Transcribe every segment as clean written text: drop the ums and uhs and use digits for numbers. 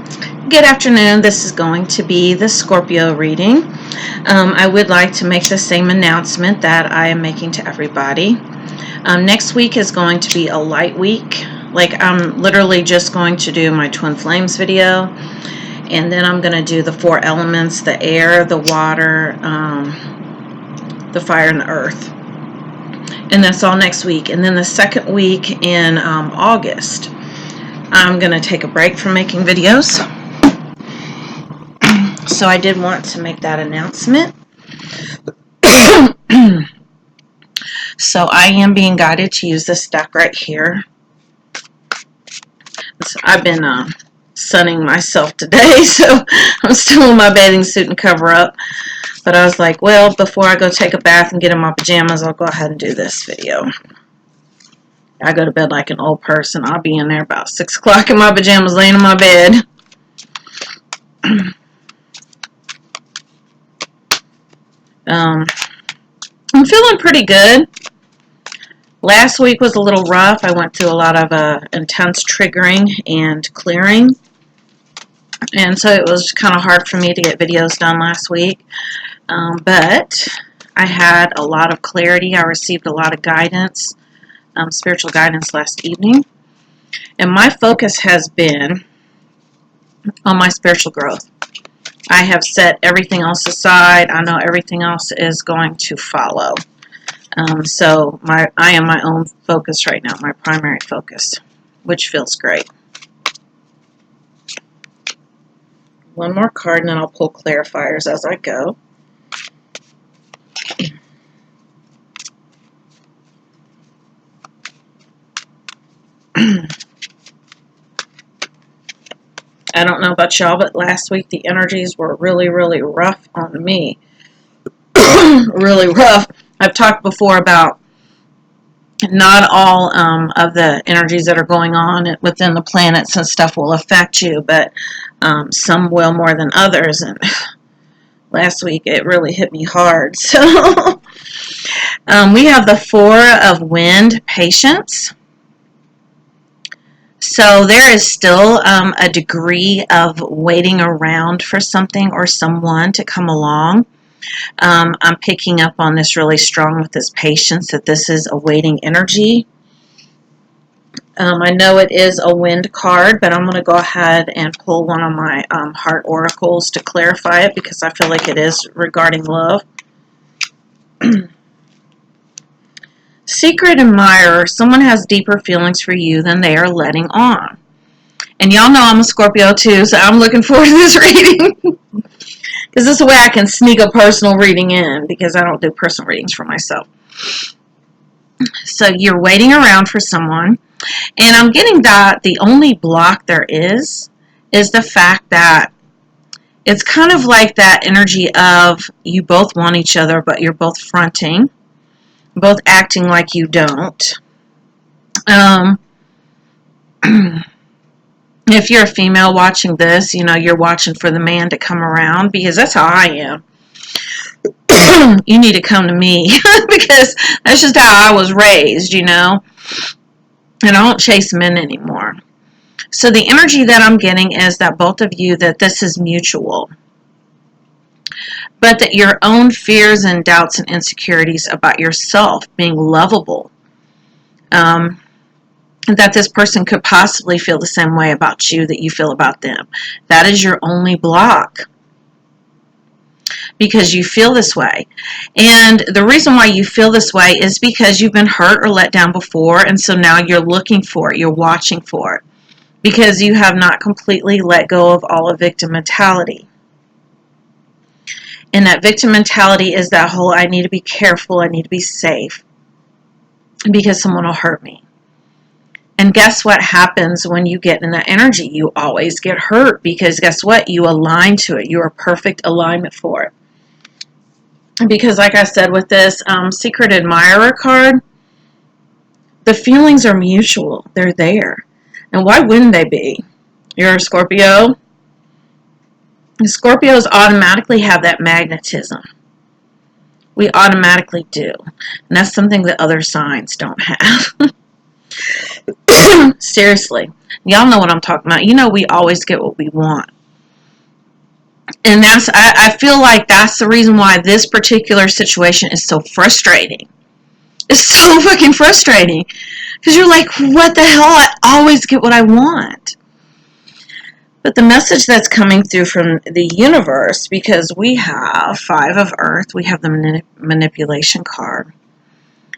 Good afternoon. This is going to be the Scorpio reading. I would like to make the same announcement that I am making to everybody. Next week is going to be a light week. Like, I'm literally just going to do my Twin Flames video, and then I'm going to do the 4 elements: the air, the water, the fire, and the earth. And that's all next week. And then the second week in August, I'm going to take a break from making videos. So I did want to make that announcement. So I am being guided to use this deck right here. So I've been sunning myself today, so I'm still in my bathing suit and cover up. But I was like, well, before I go take a bath and get in my pajamas, I'll go ahead and do this video. I go to bed like an old person. I'll be in there about 6 o'clock in my pajamas, laying in my bed. I'm feeling pretty good. Last week was a little rough. I went through a lot of intense triggering and clearing. And so it was kind of hard for me to get videos done last week. But I had a lot of clarity. I received a lot of guidance, spiritual guidance last evening. And my focus has been on my spiritual growth. I have set everything else aside. I know everything else is going to follow. So I am my own focus right now, my primary focus, which feels great. One more card, and then I'll pull clarifiers as I go. I don't know about y'all, but last week the energies were really, really rough on me. Really rough. I've talked before about not all of the energies that are going on within the planets and stuff will affect you, but some will more than others. And last week it really hit me hard. So we have the 4 of Wind, Patience. So there is still a degree of waiting around for something or someone to come along. I'm picking up on this really strong with this patience, that this is a waiting energy. I know it is a wind card, but I'm going to go ahead and pull one of my heart oracles to clarify it, because I feel like it is regarding love. Secret admirer. Someone has deeper feelings for you than they are letting on. And y'all know I'm a Scorpio too, so I'm looking forward to this reading. Because this is a way I can sneak a personal reading in, because I don't do personal readings for myself. So you're waiting around for someone. And I'm getting that the only block there is the fact that it's kind of like that energy of you both want each other, but you're both fronting, both acting like you don't. If you're a female watching this, you know, you're watching for the man to come around, because that's how I am. You need to come to me, because that's just how I was raised, you know. And I don't chase men anymore. So the energy that I'm getting is that both of you, that this is mutual. But that your own fears and doubts and insecurities about yourself being lovable, that this person could possibly feel the same way about you that you feel about them. That is your only block, because you feel this way. And the reason why you feel this way is because you've been hurt or let down before, and so now you're looking for it, you're watching for it, because you have not completely let go of all of victim mentality. And that victim mentality is that whole, I need to be careful, I need to be safe, because someone will hurt me. And guess what happens when you get in that energy? You always get hurt, because guess what? You align to it. You're a perfect alignment for it. Because like I said with this secret admirer card, the feelings are mutual. They're there. And why wouldn't they be? You're a Scorpio. Scorpios automatically have that magnetism. We automatically do. And that's something that other signs don't have. Seriously. Y'all know what I'm talking about. You know we always get what we want. And I feel like that's the reason why this particular situation is so frustrating. It's so fucking frustrating. Because you're like, what the hell? I always get what I want. But the message that's coming through from the universe, because we have 5 of Earth, we have the manipulation card,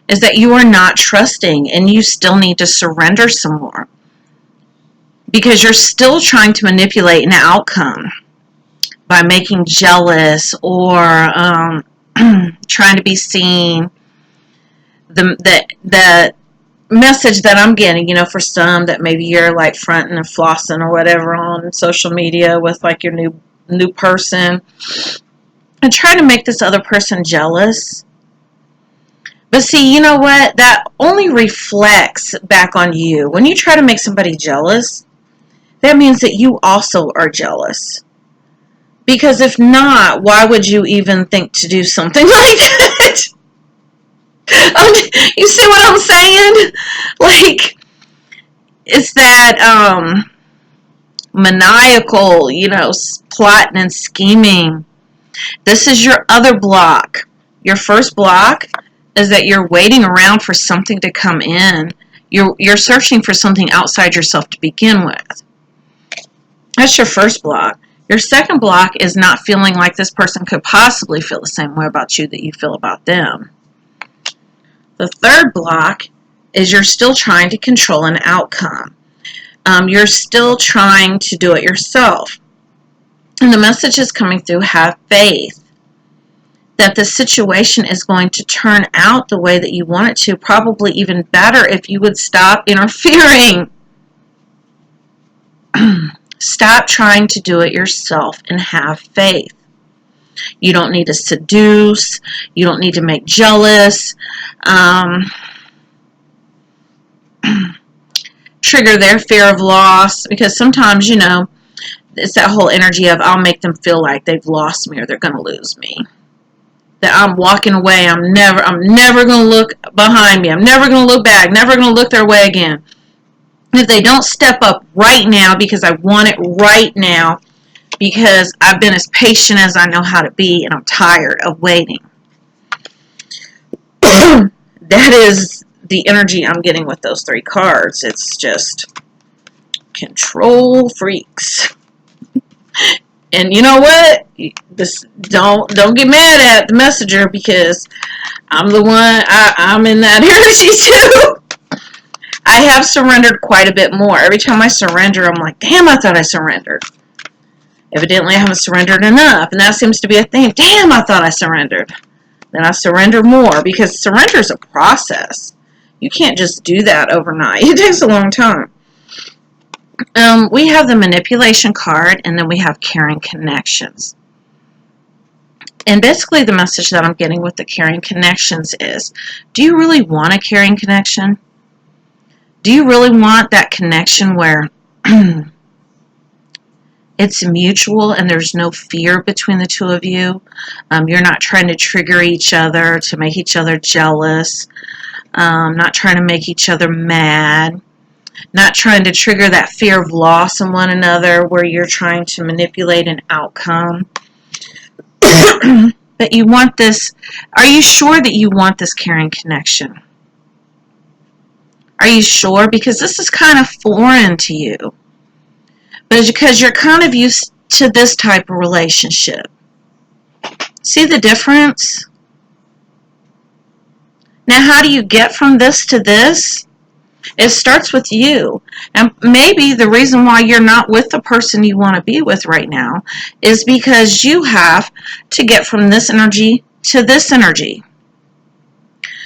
is that you are not trusting and you still need to surrender some more. Because you're still trying to manipulate an outcome by making jealous or trying to be seen. The message that I'm getting, you know, for some that maybe you're like fronting and flossing or whatever on social media with like your new person and trying to make this other person jealous. But see, you know what? That only reflects back on you. When you try to make somebody jealous, that means that you also are jealous. Because if not, why would you even think to do something like that? You see what I'm saying? Like, it's that maniacal, you know, plotting and scheming. This is your other block. Your first block is that you're waiting around for something to come in. You're searching for something outside yourself to begin with. That's your first block. Your second block is not feeling like this person could possibly feel the same way about you that you feel about them. The third block is you're still trying to control an outcome. You're still trying to do it yourself. And the message is coming through, have faith that the situation is going to turn out the way that you want it to, probably even better if you would stop interfering. Stop trying to do it yourself and have faith. You don't need to seduce. You don't need to make jealous. Trigger their fear of loss. Because sometimes, you know, it's that whole energy of I'll make them feel like they've lost me or they're going to lose me. That I'm walking away. I'm never going to look behind me. I'm never going to look back. Never going to look their way again. If they don't step up right now because I want it right now, because I've been as patient as I know how to be and I'm tired of waiting. That is the energy I'm getting with those 3 cards. It's just control freaks. And you know what? This, don't get mad at the messenger because I'm the one, I'm in that energy too. I have surrendered quite a bit more. Every time I surrender, I'm like, damn, I thought I surrendered. Evidently, I haven't surrendered enough. And that seems to be a thing. Damn, I thought I surrendered. Then I surrender more because surrender is a process. You can't just do that overnight. It takes a long time. We have the manipulation card, and then we have caring connections. And basically, the message that I'm getting with the caring connections is, do you really want a caring connection? Do you really want that connection where it's mutual and there's no fear between the two of you? You're not trying to trigger each other to make each other jealous. Not trying to make each other mad. Not trying to trigger that fear of loss in one another where you're trying to manipulate an outcome. But you want this. Are you sure that you want this caring connection? Are you sure? Because this is kind of foreign to you. But it's because you're kind of used to this type of relationship. See the difference? Now, how do you get from this to this? It starts with you. And maybe the reason why you're not with the person you want to be with right now is because you have to get from this energy to this energy.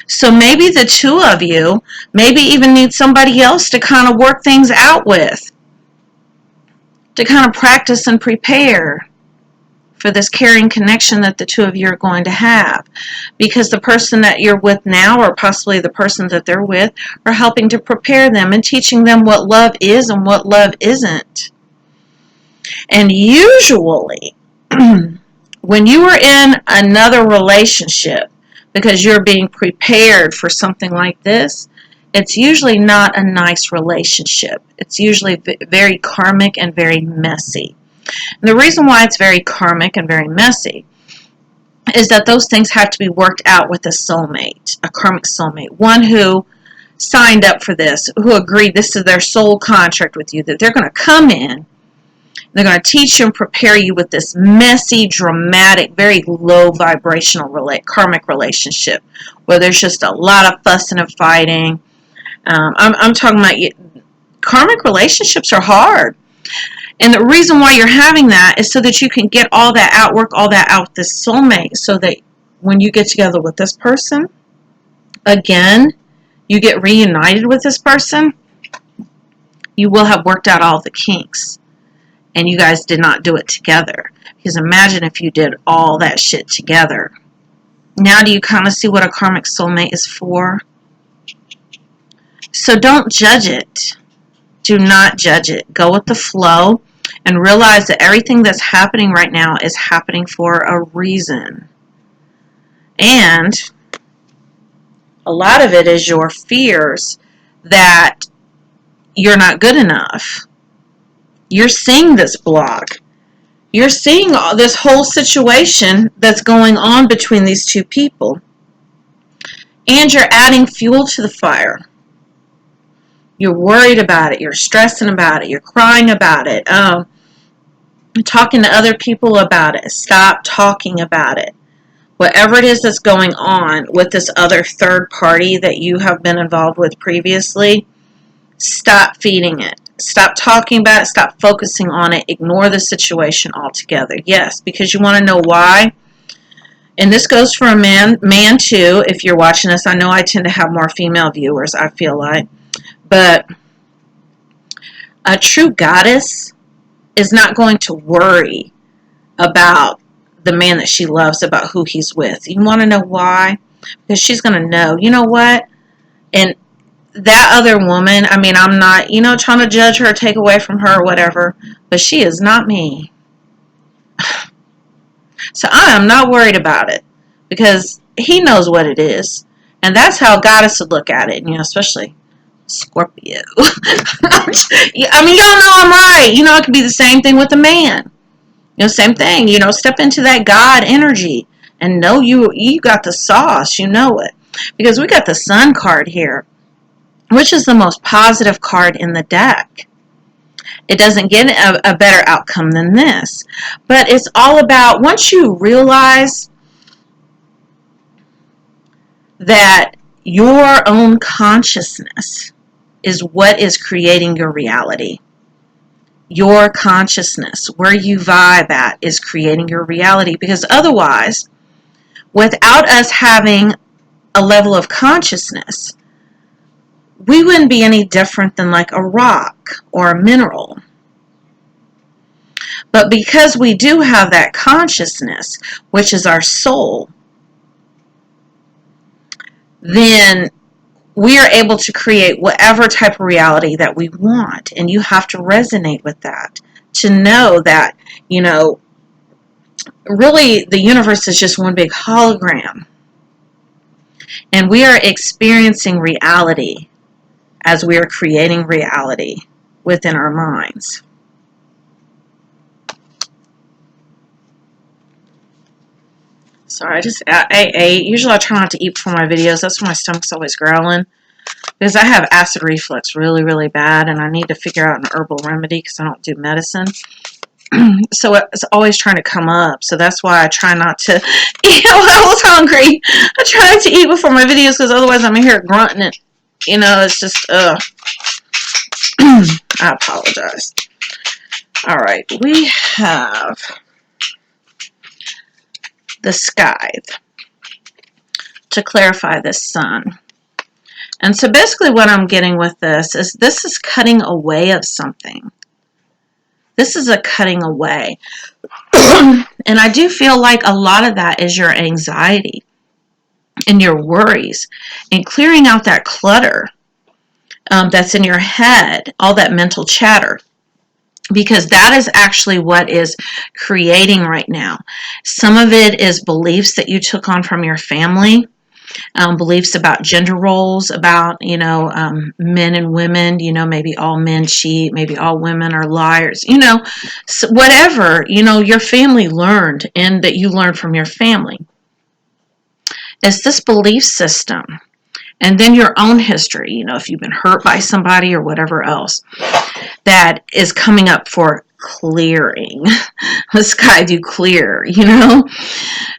So maybe the two of you maybe even need somebody else to kind of work things out with, to kind of practice and prepare for this caring connection that the two of you are going to have. Because the person that you're with now, or possibly the person that they're with, are helping to prepare them and teaching them what love is and what love isn't. And usually, when you are in another relationship, because you're being prepared for something like this, it's usually not a nice relationship. It's usually very karmic and very messy. And the reason why it's very karmic and very messy is that those things have to be worked out with a soulmate, a karmic soulmate, one who signed up for this, who agreed this is their soul contract with you, that they're going to come in, they're going to teach you and prepare you with this messy, dramatic, very low vibrational karmic relationship where there's just a lot of fussing and fighting. I'm talking about karmic relationships are hard. And the reason why you're having that is so that you can get all that out, work all that out with this soulmate, so that when you get together with this person, again, you get reunited with this person, you will have worked out all the kinks. And you guys did not do it together. Because imagine if you did all that shit together. Now do you kind of see what a karmic soulmate is for? So don't judge it. Do not judge it. Go with the flow and realize that everything that's happening right now is happening for a reason. And a lot of it is your fears that you're not good enough. You're seeing this block. You're seeing this whole situation that's going on between these two people. And you're adding fuel to the fire. You're worried about it. You're stressing about it. You're crying about it. Talking to other people about it. Stop talking about it. Whatever it is that's going on with this other third party that you have been involved with previously, stop feeding it. Stop talking about it. Stop focusing on it. Ignore the situation altogether. Yes, because you want to know why. And this goes for a man too. If you're watching this, I know I tend to have more female viewers, I feel like. But a true goddess is not going to worry about the man that she loves, about who he's with. You want to know why? Because she's going to know, you know what? And that other woman, I mean, I'm not, trying to judge her, take away from her, or whatever, but she is not me. So I am not worried about it because he knows what it is. And that's how goddess would look at it, especially Scorpio. I mean, y'all know I'm right. It could be the same thing with a man. Same thing. Step into that God energy and know you got the sauce. You know it. Because we got the Sun card here, which is the most positive card in the deck. It doesn't get a better outcome than this. But it's all about, once you realize that your own consciousness is what is creating your reality. Your consciousness, where you vibe at, is creating your reality. Because otherwise, without us having a level of consciousness, we wouldn't be any different than like a rock or a mineral. But because we do have that consciousness, which is our soul, then we are able to create whatever type of reality that we want. And you have to resonate with that to know that, really the universe is just one big hologram. And we are experiencing reality as we are creating reality within our minds. Sorry, I ate. Usually I try not to eat before my videos. That's why my stomach's always growling. Because I have acid reflux really, really bad, and I need to figure out an herbal remedy because I don't do medicine. So it's always trying to come up. So that's why I try not to eat when I was hungry. I try not to eat before my videos because otherwise I'm in here grunting it. It's just, ugh. I apologize. Alright, we have the scythe to clarify this sun. And so basically what I'm getting with this is cutting away of something. This is a cutting away. And I do feel like a lot of that is your anxiety and your worries and clearing out that clutter that's in your head, all that mental chatter. Because that is actually what is creating right now. Some of it is beliefs that you took on from your family. beliefs about gender roles, about, men and women, maybe all men cheat, maybe all women are liars, so whatever, your family learned and that you learned from your family. It's this belief system. And then your own history, if you've been hurt by somebody or whatever else, that is coming up for clearing. Let's guide you clear,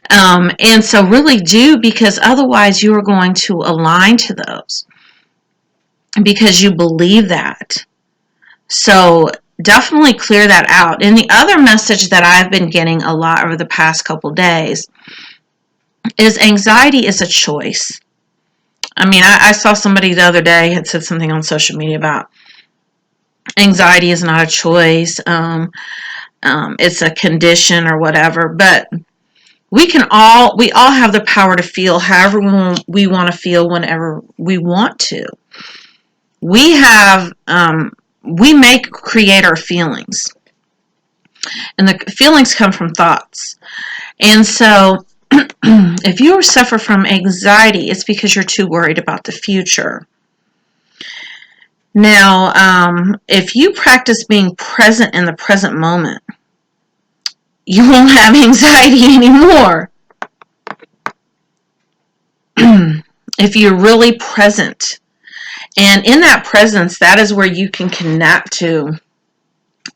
and so really do, because otherwise you are going to align to those because you believe that. So definitely clear that out. And the other message that I've been getting a lot over the past couple days is anxiety is a choice. I mean, I saw somebody the other day had said something on social media about anxiety is not a choice. It's a condition or whatever. But we all have the power to feel however we want to feel whenever we want to. We create our feelings. And the feelings come from thoughts. And so if you suffer from anxiety, it's because you're too worried about the future. Now, if you practice being present in the present moment, you won't have anxiety anymore. If you're really present. And in that presence, that is where you can connect to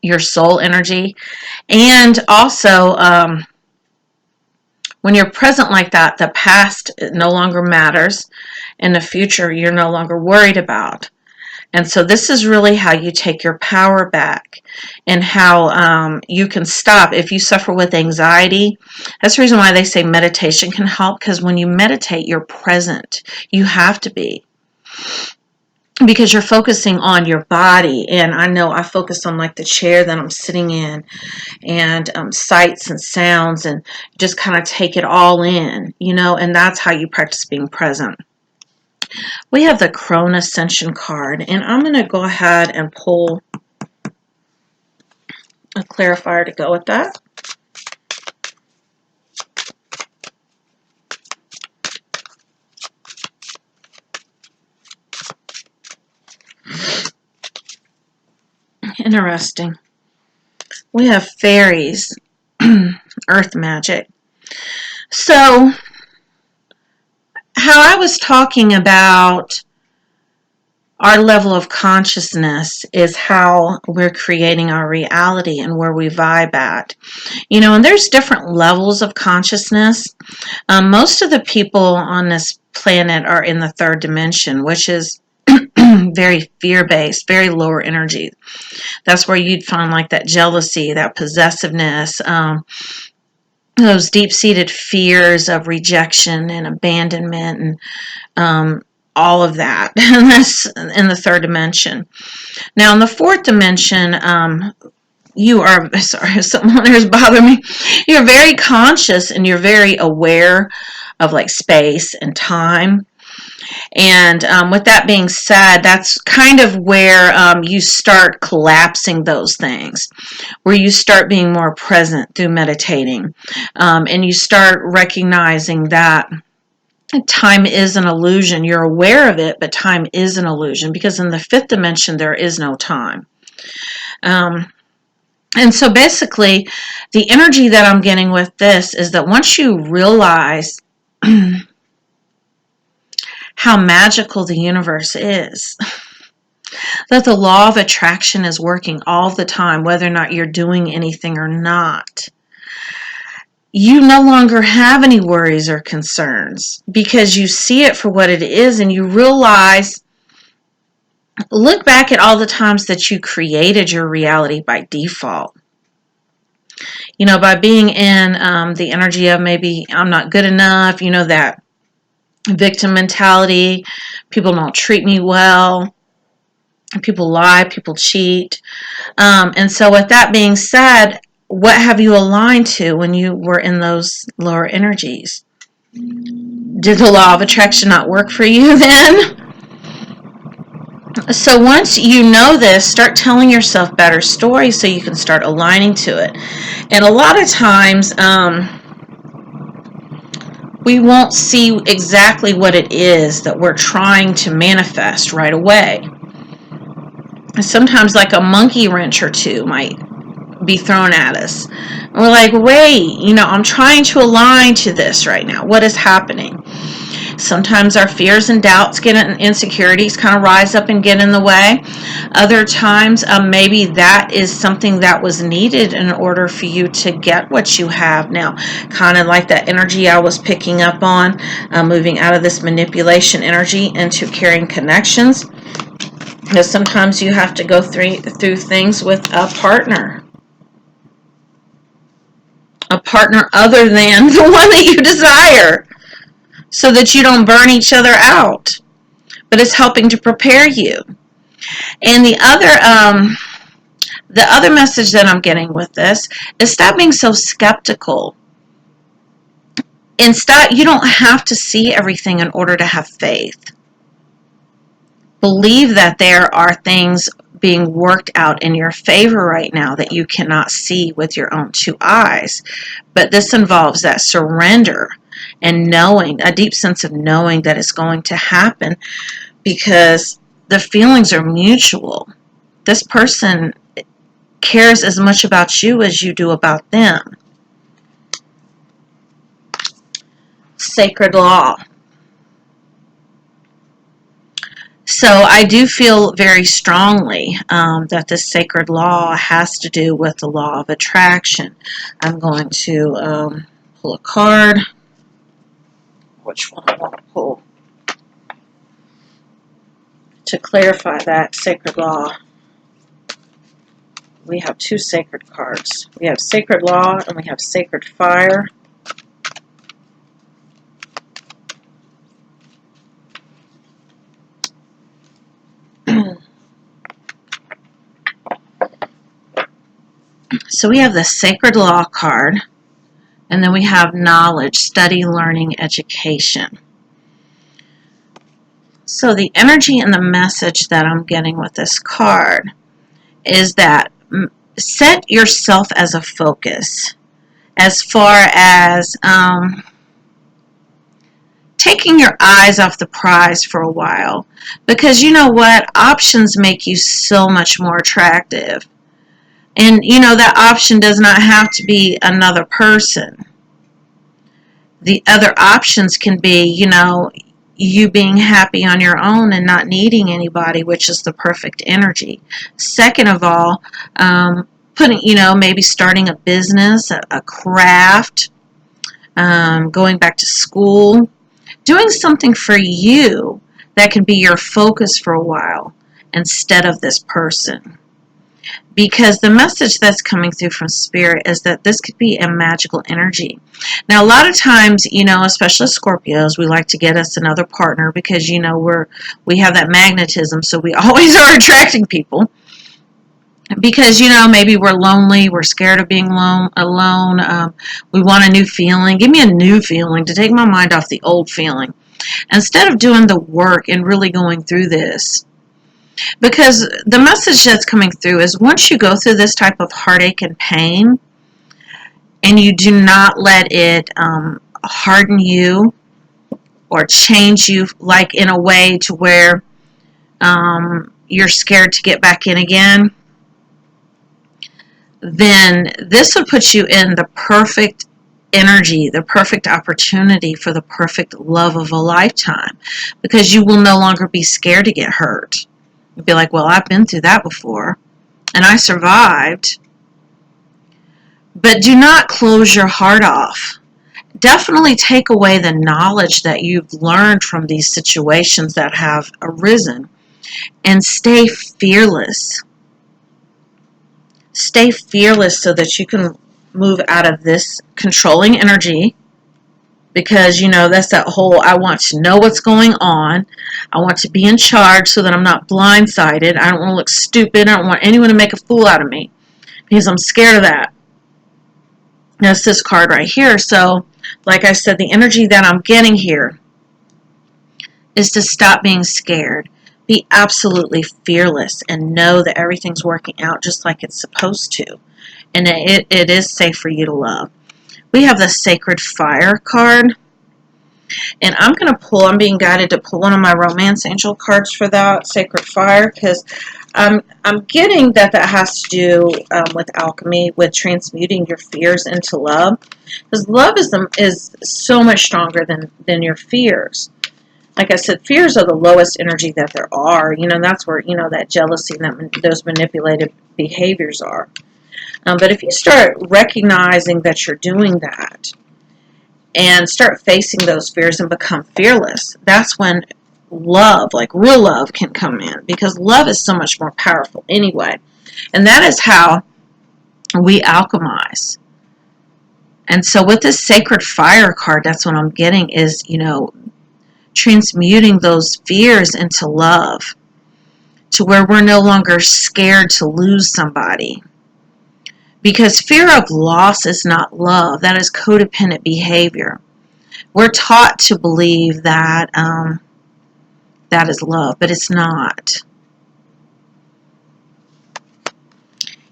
your soul energy. And also, when you're present like that, the past no longer matters, and the future you're no longer worried about. And so this is really how you take your power back, and how you can stop. If you suffer with anxiety, that's the reason why they say meditation can help, because when you meditate, you're present. You have to be. Because you're focusing on your body. And I know I focus on like the chair that I'm sitting in, and sights and sounds, and just kind of take it all in, and that's how you practice being present. We have the Crone Ascension card, and I'm going to go ahead and pull a clarifier to go with that. Interesting. We have fairies, earth magic. So, how I was talking about our level of consciousness is how we're creating our reality and where we vibe at. And there's different levels of consciousness. Most of the people on this planet are in the third dimension, which is very fear-based, very lower energy. That's where you'd find like that jealousy, that possessiveness, those deep-seated fears of rejection and abandonment, and all of that. And that's in the third dimension. Now, in the fourth dimension, you are, sorry if someone is bothering me, you're very conscious and you're very aware of like space and time. And with that being said, that's kind of where you start collapsing those things, where you start being more present through meditating. And you start recognizing that time is an illusion. You're aware of it, but time is an illusion, because in the fifth dimension, there is no time. And so basically, the energy that I'm getting with this is that once you realize how magical the universe is, that the law of attraction is working all the time, whether or not you're doing anything or not, you no longer have any worries or concerns, because you see it for what it is, and you realize, look back at all the times that you created your reality by default. By being in the energy of maybe I'm not good enough, that victim mentality, people don't treat me well, people lie, people cheat. And so with that being said, what have you aligned to when you were in those lower energies? Did the law of attraction not work for you then? So once you know this, start telling yourself better stories so you can start aligning to it. And a lot of times, we won't see exactly what it is that we're trying to manifest right away. Sometimes like a monkey wrench or two might be thrown at us. And we're like, wait, I'm trying to align to this right now. What is happening? Sometimes our fears and doubts and insecurities kind of rise up and get in the way. Other times, maybe that is something that was needed in order for you to get what you have now. Kind of like that energy I was picking up on, moving out of this manipulation energy into caring connections. Because sometimes you have to go through things with a partner other than the one that you desire, so that you don't burn each other out. But it's helping to prepare you. And the other message that I'm getting with this is stop being so skeptical. And you don't have to see everything in order to have faith. Believe that there are things being worked out in your favor right now that you cannot see with your own two eyes. But this involves that surrender and knowing, a deep sense of knowing that it's going to happen, because the feelings are mutual. This person cares as much about you as you do about them. Sacred law. So I do feel very strongly that this sacred law has to do with the law of attraction. I'm going to pull a card. Which one I want to pull to clarify that sacred law? We have two sacred cards. We have sacred law and we have sacred fire. So we have the sacred law card, and then we have knowledge, study, learning, education. So the energy and the message that I'm getting with this card is that set yourself as a focus as far as taking your eyes off the prize for a while, because you know what, options make you so much more attractive. And that option does not have to be another person. The other options can be you being happy on your own and not needing anybody, which is the perfect energy. Second of all, maybe starting a business, a craft, going back to school, doing something for you that can be your focus for a while instead of this person. Because the message that's coming through from Spirit is that this could be a magical energy. Now, a lot of times, especially Scorpios, we like to get us another partner because, we have that magnetism, so we always are attracting people. Because, maybe we're lonely, we're scared of being alone, we want a new feeling. Give me a new feeling to take my mind off the old feeling. Instead of doing the work and really going through this. Because the message that's coming through is once you go through this type of heartache and pain, and you do not let it harden you or change you like in a way to where you're scared to get back in again, then this will put you in the perfect energy, the perfect opportunity for the perfect love of a lifetime, because you will no longer be scared to get hurt. You'll be like, well, I've been through that before, and I survived. But do not close your heart off. Definitely take away the knowledge that you've learned from these situations that have arisen, and stay fearless. Stay fearless so that you can move out of this controlling energy, because that's that whole I want to know what's going on. I want to be in charge so that I'm not blindsided. I don't want to look stupid. I don't want anyone to make a fool out of me because I'm scared of that. That's this card right here. So, like I said, the energy that I'm getting here is to stop being scared. Be absolutely fearless and know that everything's working out just like it's supposed to. And it is safe for you to love. We have the Sacred Fire card. And I'm being guided to pull one of my romance angel cards for that, Sacred Fire, because I'm getting that has to do with alchemy, with transmuting your fears into love. Because love is so much stronger than your fears. Like I said, fears are the lowest energy that there are. That's where, that jealousy and those manipulative behaviors are. But if you start recognizing that you're doing that and start facing those fears and become fearless, that's when love, like real love, can come in, because love is so much more powerful anyway. And that is how we alchemize. And so with this Sacred Fire card, that's what I'm getting is, transmuting those fears into love, to where we're no longer scared to lose somebody. Because fear of loss is not love. That is codependent behavior. We're taught to believe that that is love, but it's not.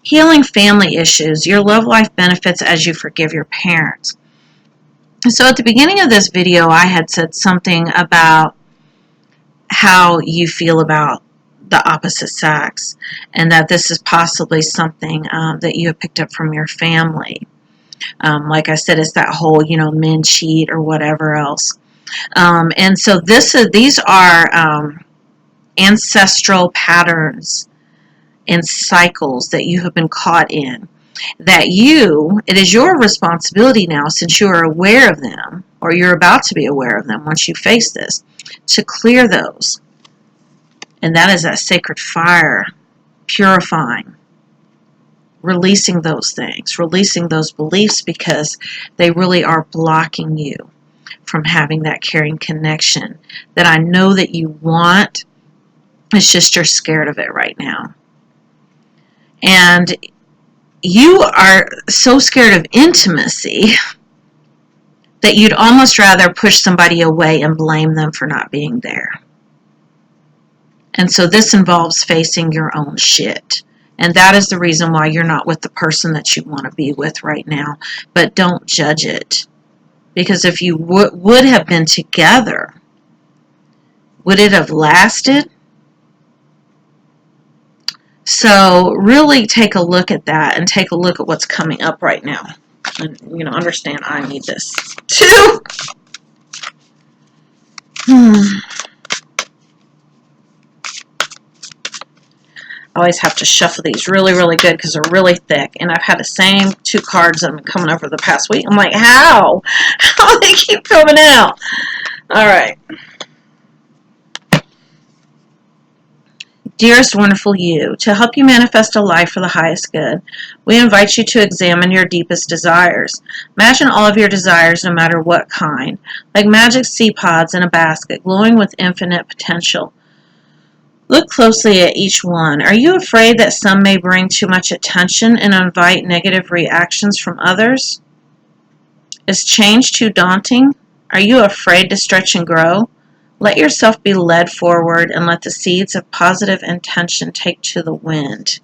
Healing family issues. Your love life benefits as you forgive your parents. So at the beginning of this video, I had said something about how you feel about the opposite sex, and that this is possibly something that you have picked up from your family. Like I said, it's that whole, men cheat or whatever else. And so these are ancestral patterns and cycles that you have been caught in, that it is your responsibility now, since you are aware of them, or you're about to be aware of them once you face this, to clear those. And that is that Sacred Fire, purifying, releasing those things, releasing those beliefs, because they really are blocking you from having that caring connection that I know that you want. It's just you're scared of it right now. And you are so scared of intimacy that you'd almost rather push somebody away and blame them for not being there. And so this involves facing your own shit. And that is the reason why you're not with the person that you want to be with right now. But don't judge it. Because if you would have been together, would it have lasted? So really take a look at that, and take a look at what's coming up right now. And, understand I need this too. I always have to shuffle these really, really good because they're really thick. And I've had the same 2 cards that have been coming over the past week. I'm like, how? How do they keep coming out? All right. Dearest wonderful you, to help you manifest a life for the highest good, we invite you to examine your deepest desires. Imagine all of your desires, no matter what kind, like magic seed pods in a basket, glowing with infinite potential. Look closely at each one. Are you afraid that some may bring too much attention and invite negative reactions from others? Is change too daunting? Are you afraid to stretch and grow? Let yourself be led forward and let the seeds of positive intention take to the wind.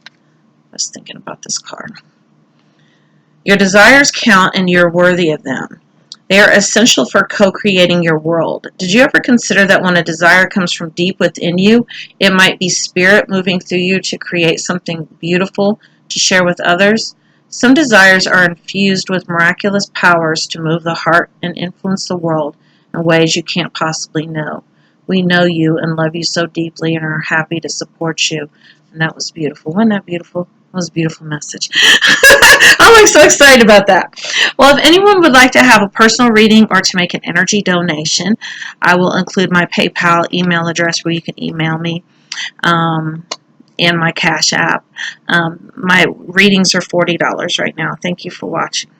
I was thinking about this card. Your desires count and you're worthy of them. They are essential for co-creating your world. Did you ever consider that when a desire comes from deep within you, it might be spirit moving through you to create something beautiful to share with others? Some desires are infused with miraculous powers to move the heart and influence the world in ways you can't possibly know. We know you and love you so deeply and are happy to support you. And that was beautiful. Wasn't that beautiful? That was a beautiful message. I'm like so excited about that. Well, if anyone would like to have a personal reading or to make an energy donation, I will include my PayPal email address where you can email me, and my Cash App. My readings are $40 right now. Thank you for watching.